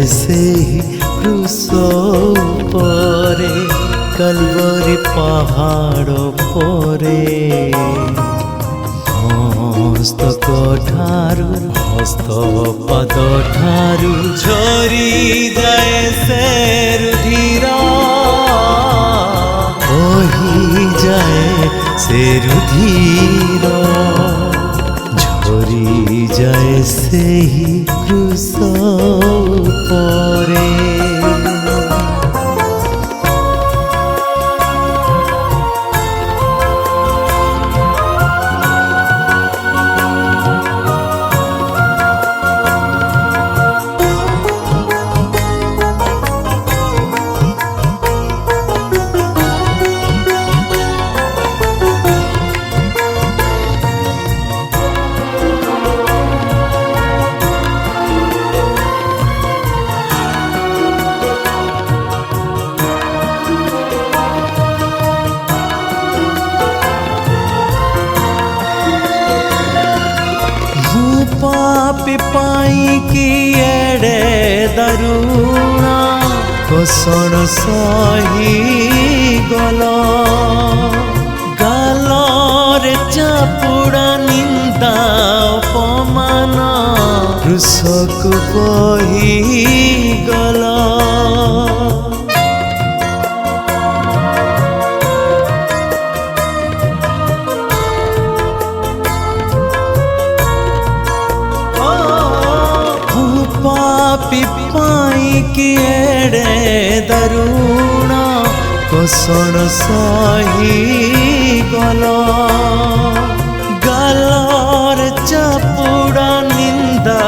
जाए से क्रूस परे कलवरी पहाड़ परे हस्तक ठारू हस्त पद ठारू झरी जाए से रुधिर बही जाए से रुधिर झरी जाए से ही क्रूस परे पापी पाई की एड़े दरुण कोसण सही गला गालरे चापुड़ा निंदा अपमान कृषक बही गला पापी पाई की एड़े दरुण कोसण सही गला गालर चापुड़ा निंदा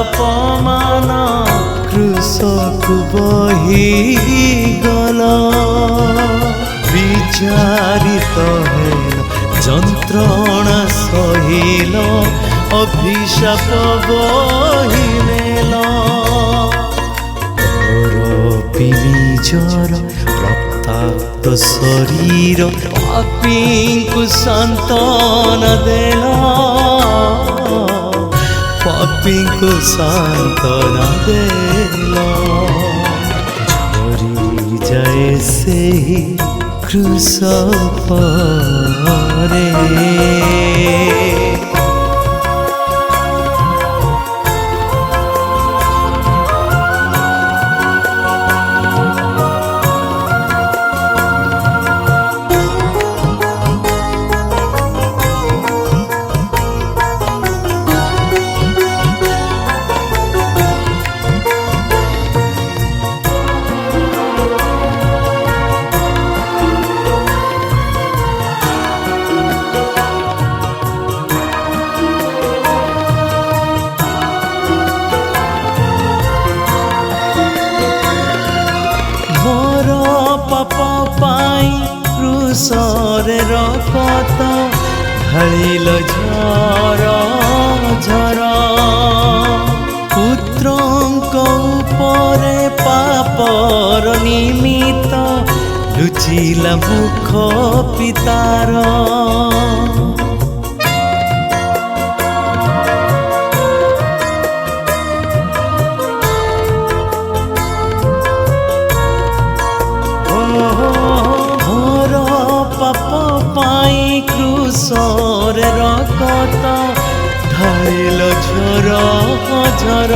अपमान कृषक बही गला विचारित हेल যন্ত্রণা সহিল অভিশাপ বহিনেল নিজর রক্তাক্ত শরীর পাপীଙ୍କୁ সান্তনা দেল পাপীଙ୍କୁ সান্তনা দেল ঝরি যায় সেই ক্রুশ পরে पाप पाई क्रूसरे रक्त ढालिल झर झर पुत्रंक उपरे पापर निमित्त लुचिला मुख पितार पाई क्रूसरे रक्त ढालिल झर झर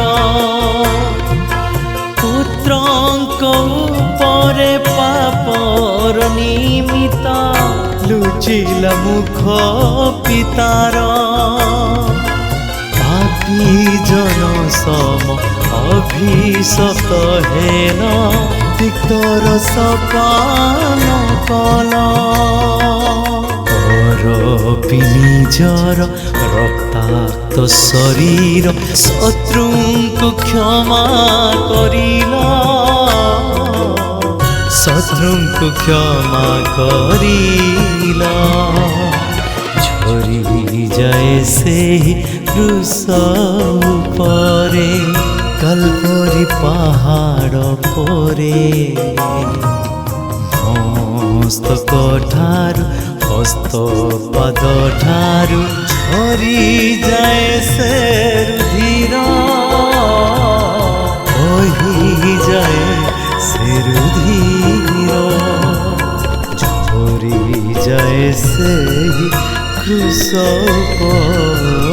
पुत्रंक उपरे पापर निमित्त लुचिला मुख पितार पापी जन सम अभिशप्त हेन तिक्तर सपान कल ନିଜର ରକ୍ତାକ୍ତ ଶରୀର ଶତ୍ରୁଙ୍କୁ କ୍ଷମା କରିଲ ଶତ୍ରୁଙ୍କୁ କ୍ଷମା କରିଲ ଝରି ଯାଏ ସେହି କ୍ରୁଶ ଉପରେ କଲବରୀ ପାହାଡ଼ ପରେ ମସ୍ତକ ଠାରୁ हस्त पद ठारू झरी जाए से रुधिर बही ଯାଏ ସେ ରୁଧିର ଝରିଯାଏ ସେହି କ୍ରୁଶ ପରେ।